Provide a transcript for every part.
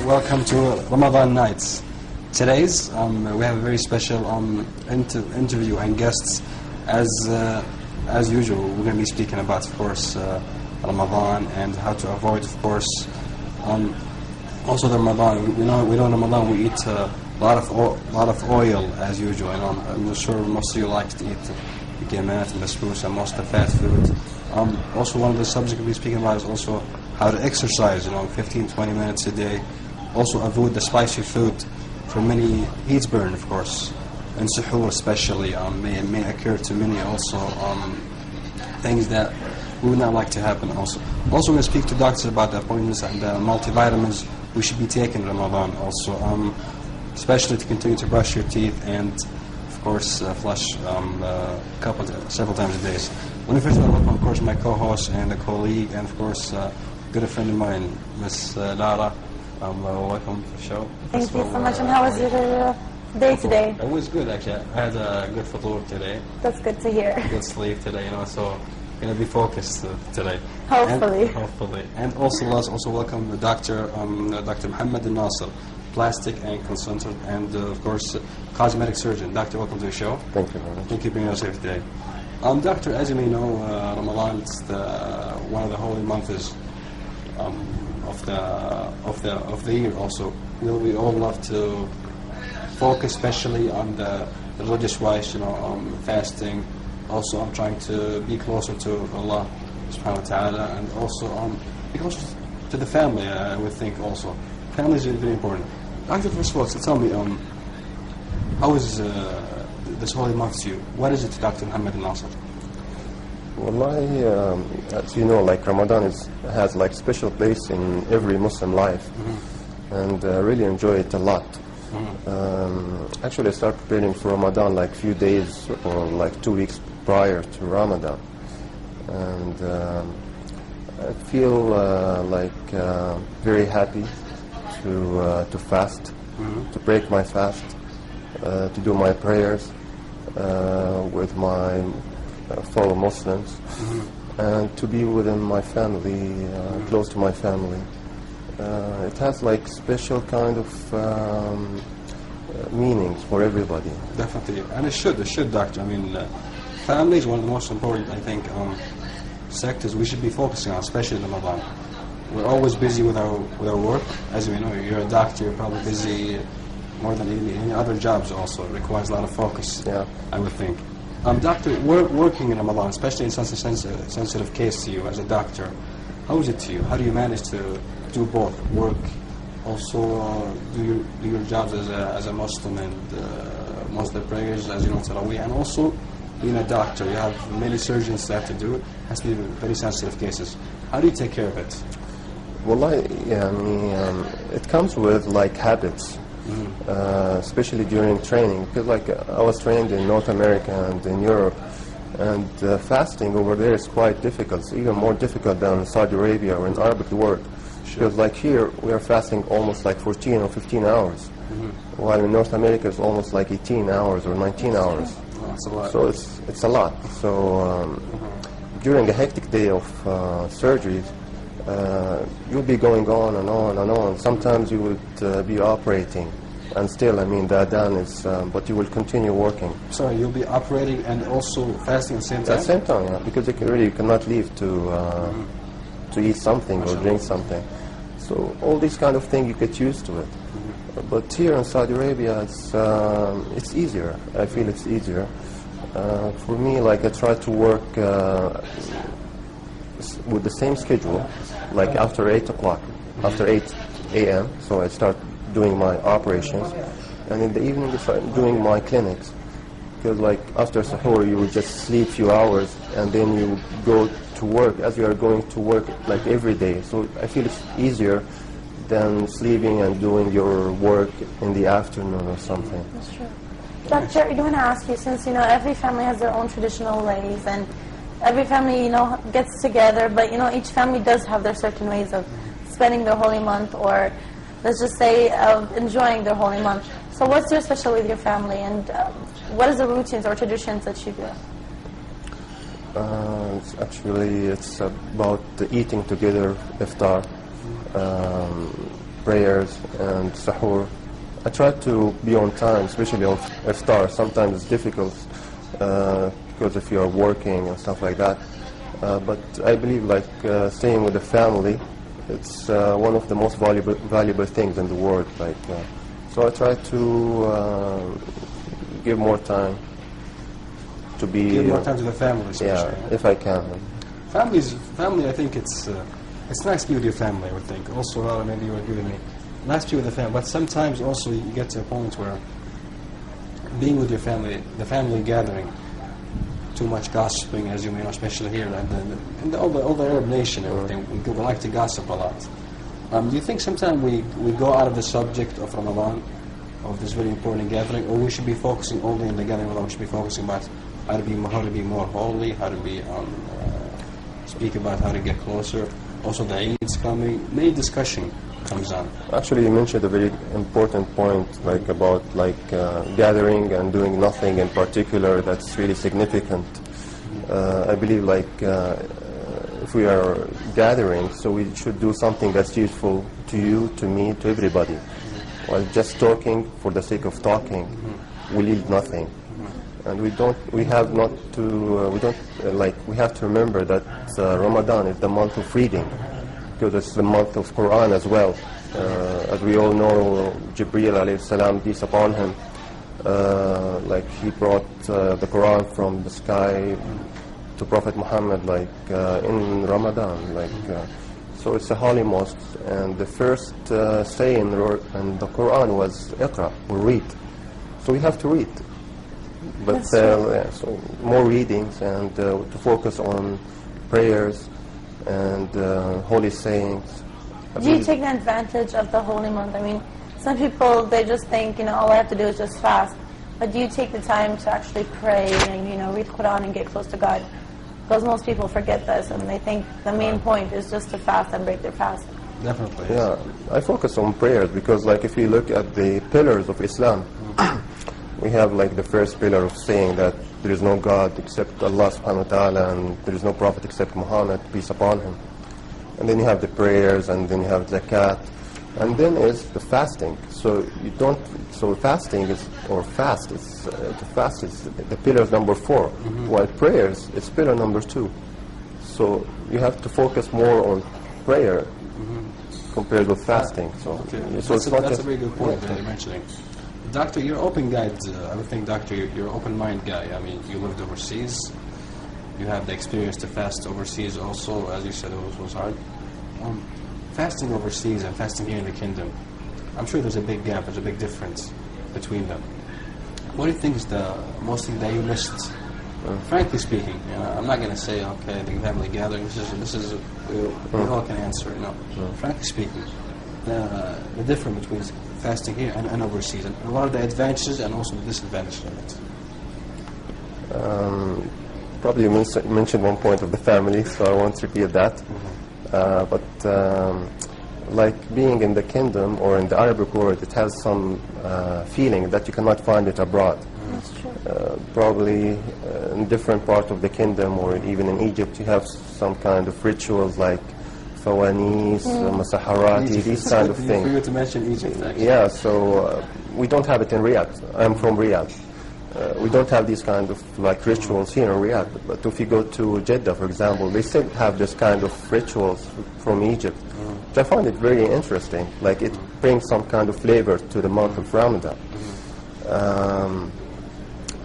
welcome to Ramadan Nights. Today's we have a very special interview and guests. As usual, we're going to be speaking about, of course, Ramadan and how to avoid, of course, also the Ramadan. We know in Ramadan we eat a lot of oil as usual. I'm sure most of you like to eat gamat and basbous and most of the fat food. Also, one of the subjects we'll be speaking about is also how to exercise. 15-20 minutes a day. Also, avoid the spicy food. For many, heat burn, of course, and suhoor especially may occur to many also things that we would not like to happen. Also, we're going to speak to doctors about the appointments and the multivitamins we should be taking in Ramadan. Also, especially to continue to brush your teeth and, of course, flush several times a day. When we first welcome, of course, my co-host and a colleague, and of course, a good friend of mine, Miss Lara. Welcome to the show. Thank you so much. And how was your day today? It was good, actually. I had a good futur today. That's good to hear. Good sleep today, so going to be focused today. Hopefully. Hopefully. And also, let's also welcome the Dr. Mohammed, الناصر, plastic and consultant, and of course, cosmetic surgeon. Doctor, welcome to the show. Thank you very much. Thank you for being us here today. Doctor, as you may know, Ramadan is one of the holy months of the year. Also, we all love to focus, especially on the religious wise, fasting. Also, I'm trying to be closer to Allah Subhanahu wa Taala, and also be closer to the family. I would think also family is very important. Doctor, first of all, so tell me, how is this holy month to you? What is it to Dr. Mohammed al-Nasr? Wallahi, as you know, like Ramadan has like special place in every Muslim life, and really enjoy it a lot. Actually, I started preparing for Ramadan like few days or like 2 weeks prior to Ramadan, and I feel like very happy to fast, to break my fast, to do my prayers with my fellow Muslims, and to be within my family, close to my family. It has like special kind of meanings for everybody. Definitely, and it should, Doctor. I mean, family is one of the most important, I think, sectors we should be focusing on, especially in Ramadan. We're always busy with our work. As we know, you're a doctor, you're probably busy more than any other jobs also. It requires a lot of focus, Yeah. I would think. Doctor, working in Ramadan, especially in such a sensitive case to you as a doctor, how is it to you? How do you manage to do both, work, also do your jobs as a Muslim and Muslim prayers, as you know, Tarawih, and also being a doctor? You have many surgeons that have to do it. It has to be very sensitive cases. How do you take care of it? Well, it comes with like habits. Especially during training, because like I was trained in North America and in Europe, and fasting over there is quite difficult. It's even more difficult than in Saudi Arabia or in Arabic world. Because like here we are fasting almost like 14 or 15 hours, while in North America it's almost like 18 hours or 19 hours. That's a lot. So it's a lot. So during a hectic day of surgeries, you'll be going on and on and on. Sometimes you would be operating, and still, the adhan is, but you will continue working. Sorry, you'll be operating and also fasting at the same time? At the same time, yeah, because you cannot leave to eat something or drink something. So all these kind of things, you get used to it. But here in Saudi Arabia, it's easier. I feel it's easier. For me, like I try to work with the same schedule, like after 8 o'clock, after 8 a.m. So I start doing my operations, and in the evening I start doing my clinics. Because like after suhoor, you will just sleep few hours, and then you go to work as you are going to work like every day. So I feel it's easier than sleeping and doing your work in the afternoon or something. That's true. Doctor, I want to ask you, since every family has their own traditional ways, and every family gets together, but each family does have their certain ways of spending their holy month, or let's just say of enjoying their holy month. So what's your special with your family, and what is the routines or traditions that you do? It's about eating together, iftar, prayers and sahur. I try to be on time, especially on iftar. Sometimes it's difficult because if you're working and stuff like that. But I believe like staying with the family, it's one of the most valuable things in the world. Like, so I try to give more time to be. Give more time to the family, especially. Yeah, if I can. Family. I think it's nice to be with your family. I would think. Also, maybe you agree with me. Nice to be with the family, but sometimes also you get to a point where being with your family, the family gathering, too much gossiping, as you may know, especially here in all the Arab nation, everything we like to gossip a lot. Do you think sometimes we go out of the subject of Ramadan, of this very important gathering, or we should be focusing only on the gathering of Ramadan? We should be focusing about how to be more holy, how to be speak about how to get closer. Also, the Eid's coming. Many discussion comes on. Actually, you mentioned a very important point, like about gathering and doing nothing in particular. That's really significant. I believe like if we are gathering, so we should do something that's useful to you, to me, to everybody. While just talking for the sake of talking, will yield nothing. And we have to remember that Ramadan is the month of reading, because it's the month of Quran as well. As we all know, Jibreel alayhi salam, peace upon him, like he brought the Quran from the sky to Prophet Muhammad, in Ramadan, so it's a holy month, and the first say in the Quran was Iqra, or read. So we have to read. But so more readings and to focus on prayers and holy sayings. Do you take advantage of the holy month? I mean, some people, they just think, all I have to do is just fast. But do you take the time to actually pray and, read Quran and get close to God? Because most people forget this and they think the main point is just to fast and break their fast. Definitely. Yeah, I focus on prayers because if you look at the pillars of Islam, we have the first pillar of saying that there is no God except Allah subhanahu wa ta'ala, and there is no prophet except Muhammad, peace upon him. And then you have the prayers, and then you have zakat, and then is the fasting. So fasting is the pillar number 4, while prayers is pillar number 2. So you have to focus more on prayer compared with fasting. So that's a very good point that you're mentioning. Doctor, you're open guy. I would think, Doctor, you're an open-mind guy. I mean, you lived overseas. You have the experience to fast overseas also. As you said, it was hard. Fasting overseas and fasting here in the kingdom, I'm sure there's a big gap, there's a big difference between them. What do you think is the most thing that you missed? Frankly speaking, I'm not going to say, okay, the family gathering, this is we all can answer. No. Frankly speaking, the difference between fasting here and overseas, and what are the advantages and also the disadvantages of it? Probably you mentioned one point of the family, so I won't repeat that. But being in the kingdom or in the Arabic world, it has some feeling that you cannot find it abroad. That's true. Probably in different parts of the kingdom, or even in Egypt, you have some kind of rituals like fawanis, masaharati, these kind of things. For you to mention Egypt, actually. Yeah, so we don't have it in Riyadh. I'm from Riyadh. We don't have these kind of rituals here in Riyadh. But if you go to Jeddah, for example, they still have this kind of rituals from Egypt. Which I find it very interesting. It brings some kind of flavor to the month of Ramadan.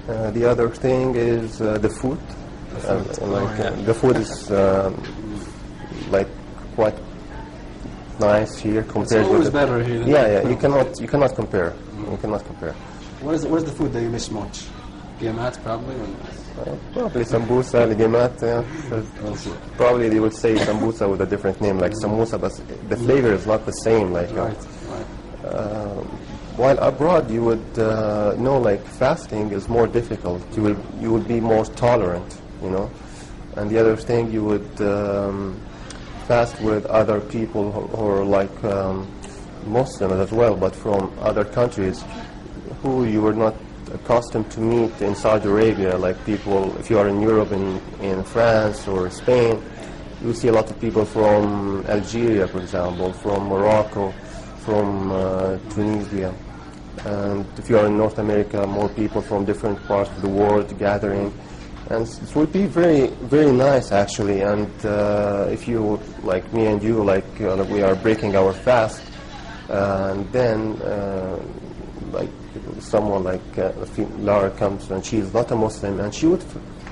The other thing is the food. The food is quite nice here compared it's always with better here than you cannot compare. You cannot compare. What is the food that you miss most? Gimat, probably? Probably sambusa, ligimat, probably they would say sambusa with a different name, like samosa, but the flavor is not the same. While abroad, you would know, fasting is more difficult. You would be more tolerant, And the other thing, you would fast with other people who are Muslims as well, but from other countries who you were not accustomed to meet in Saudi Arabia, people, if you are in Europe, in France or Spain, you see a lot of people from Algeria, for example, from Morocco, from Tunisia. And if you are in North America, more people from different parts of the world gathering. And it would be very, very nice actually. And if you, like me and you, we are breaking our fast, and then like someone like Lara comes and she is not a Muslim and she would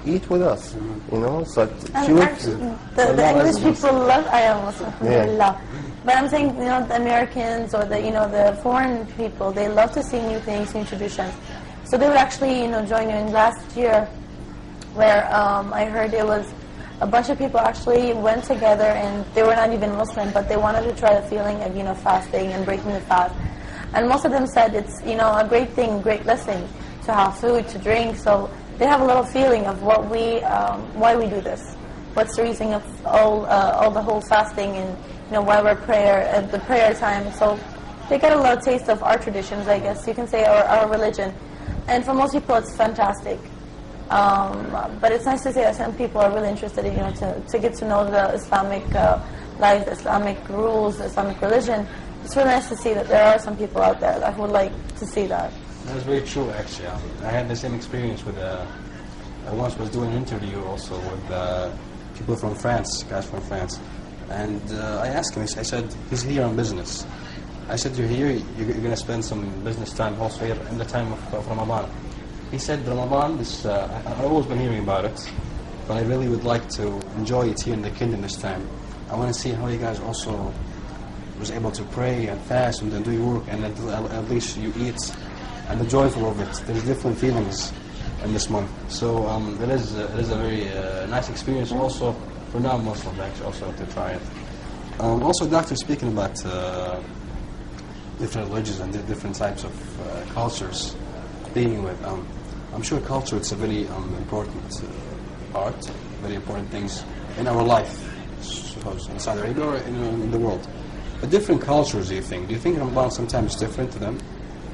eat with us, you know. So she would. Actually, the English people love. I am Muslim, alhamdulillah. But I'm saying, you know, the Americans or the, you know, the foreign people, they love to see new things, new traditions. So they would actually, you know, join you. In last year, where I heard it was a bunch of people actually went together and they were not even Muslim, but they wanted to try the feeling of, you know, fasting and breaking the fast. And most of them said it's, you know, a great thing, great blessing to have food, to drink. So they have a little feeling of what we, why we do this. What's the reason of all the whole fasting and, you know, why we're at the prayer time. So they get a little taste of our traditions, I guess you can say, or our religion. And for most people, it's fantastic. But it's nice to see that some people are really interested in, you know, to get to know the Islamic life, the Islamic rules, the Islamic religion. It's really nice to see that there are some people out there that would like to see that. That's very true, actually. I had the same experience with, I once was doing an interview also with people from France, guys from France. And I asked him, I said, he's here on business. I said, you're here, you're going to spend some business time also here in the time of Ramadan. He said, Ramadan, I've always been hearing about it, but I really would like to enjoy it here in the kingdom this time. I want to see how you guys also was able to pray and fast and then do your work, and at least you eat, and the joyful of it. There's different feelings in this month. So it is a very nice experience also for non-Muslims actually also to try it. Also, Doctor, speaking about different religions and different types of cultures dealing with, I'm sure culture is a very important part, very important things in our life, suppose in Saudi Arabia or in the world. But different cultures, do you think Ramadan sometimes is different to them?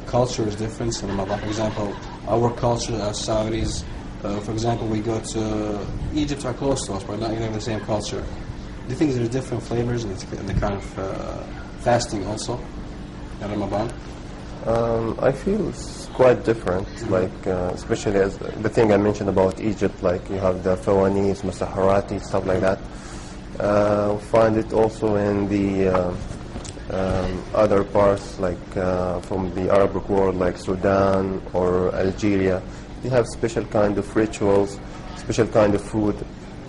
Culture is different in Ramadan. For example, our culture as Saudis, for example, we go to Egypt, are close to us, but not even the same culture. Do you think there's different flavors in the kind of fasting also in Ramadan? I feel it's quite different, like especially as the thing I mentioned about Egypt, like you have the fawanis, masaharati, stuff like that. Find it also in the other parts, like from the Arabic world, like Sudan or Algeria. They have special kind of rituals, special kind of food.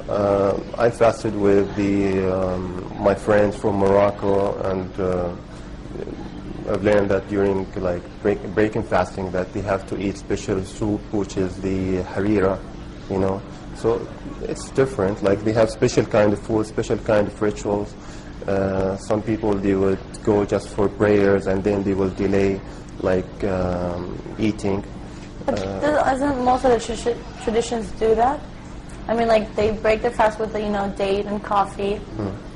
I fasted with my friends from Morocco, and I've learned that during like breaking fasting that they have to eat special soup, which is the harira, you know. So it's different. Like they have special kind of food, special kind of rituals. Some people, they would go just for prayers and then they will delay like eating. But doesn't most of the traditions do that? I mean, like they break their fast with, you know, date and coffee,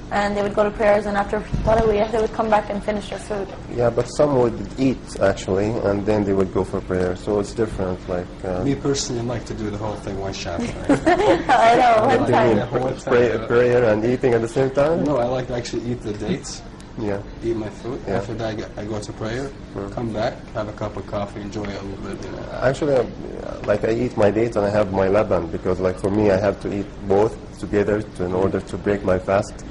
and they would go to prayers, and after Tarawih they would come back and finish their food. Yeah, but some would eat actually, and then they would go for prayer. So it's different. Like me personally, I like to do the whole thing one shot. Right? I know, one time. Prayer and eating at the same time? No, I like to actually eat the dates. Yeah. Eat my food. Yeah. After that, I go to prayer, come back, have a cup of coffee, enjoy it a little bit. You know. Actually, like I eat my dates and I have my laban, because like for me, I have to eat both together in order to break my fast.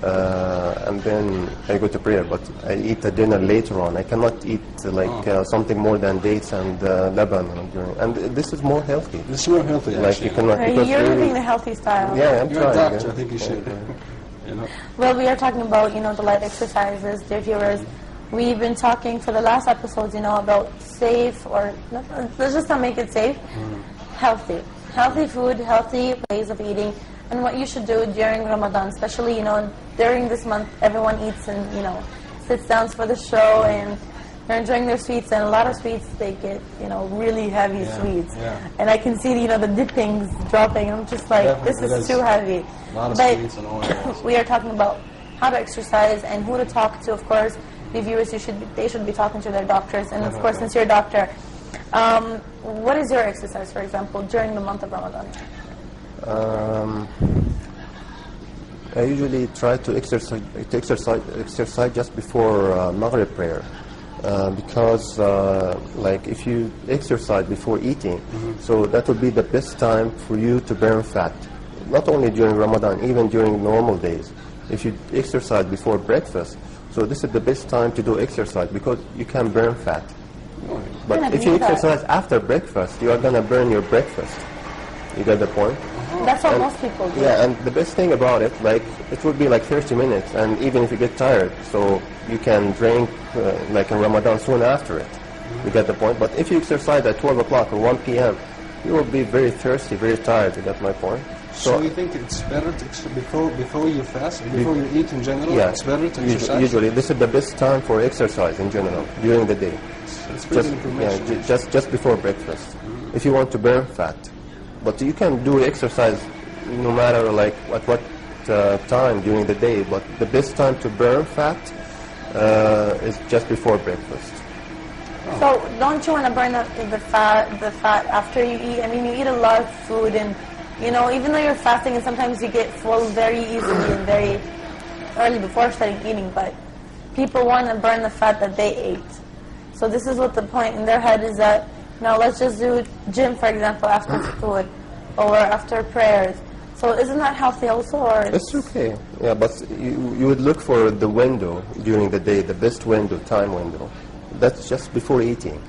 And then I go to prayer, but I eat the dinner later on. I cannot eat something more than dates and laban. And this is more healthy. This is more healthy, like actually. you cannot, because You're really, living the healthy style. yeah, I'm You're trying. a doctor, yeah. I think you should. You know? Well, we are talking about, you know, the light exercises, dear viewers. We've been talking for the last episodes, you know, about safe, or let's just not make it safe, healthy food, healthy ways of eating, and what you should do during Ramadan, especially, you know, during this month, everyone eats and, you know, sits down for the show, and they're enjoying their sweets, and a lot of sweets, they get, you know, really heavy sweets. Yeah. And I can see, you know, the dippings dropping. I'm just like, Definitely, this is too heavy. A lot of But sweets and oil. we are talking about how to exercise and who to talk to. Of course, the viewers, they should be talking to their doctors. And of course, since you're a doctor, what is your exercise, for example, during the month of Ramadan? I usually try to exercise just before Maghrib prayer. Because like if you exercise before eating, so that would be the best time for you to burn fat. Not only during Ramadan, even during normal days. If you exercise before breakfast, so this is the best time to do exercise because you can burn fat. But if you exercise after breakfast, you are going to burn your breakfast. You get the point? That's what most people do. Yeah, and the best thing about it, like, it would be like 30 minutes, and even if you get tired, so you can drink, like in Ramadan, soon after it. You get the point? But if you exercise at 12 o'clock or 1 p.m., you will be very thirsty, very tired. You get my point? So you think it's better to before you fast, before you eat in general, yeah, it's better to exercise? Usually, this is the best time for exercise in general, during the day. It's pretty information. Yeah, just before breakfast, if you want to burn fat. But you can do exercise no matter like at what time during the day, but the best time to burn fat is just before breakfast. So don't you want to burn the fat after you eat? I mean, you eat a lot of food, and you know, even though you're fasting, and sometimes you get full very easily and very early before starting eating, but people want to burn the fat that they ate. So this is what the point in their head is that, now let's just do gym, for example, after food or after prayers. So isn't that healthy also? Or it's okay, yeah, but you would look for the window during the day, the best window, time window. That's just before eating.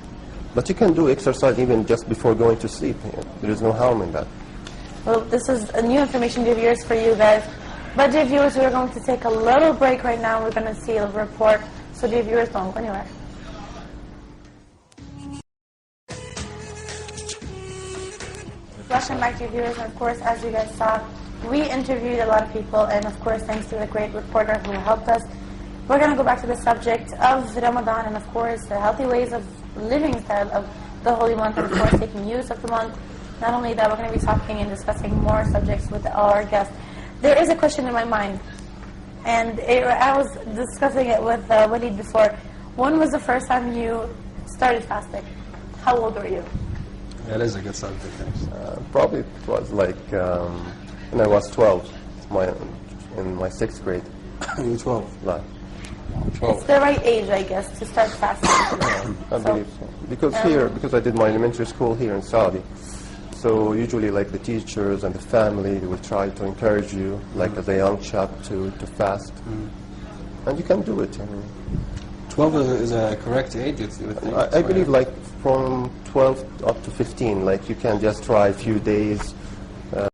But you can do exercise even just before going to sleep. There is no harm in that. Well, this is a new information, dear viewers, for you guys. But dear viewers, we're going to take a little break right now. We're going to see a report. So dear viewers, don't go anywhere. Welcome back, dear viewers. And of course, as you guys saw, we interviewed a lot of people, and of course, thanks to the great reporter who helped us, we're going to go back to the subject of Ramadan and of course the healthy ways of living style of the holy month, and of course taking use of the month. Not only that, we're going to be talking and discussing more subjects with our guests. There is a question in my mind, and I was discussing it with Walid before. When was the first time you started fasting? How old were you? That is a good subject. Probably it was like when I was 12, in my 6th grade. You're 12. Like, 12. It's the right age, I guess, to start fasting. I believe so. Because I did my elementary school here in Saudi. So usually like the teachers and the family, they will try to encourage you, like as a young chap, to fast. And you can do it. I mean. 12 is a correct age, you think? I believe like from 12 up to 15, like you can just try a few days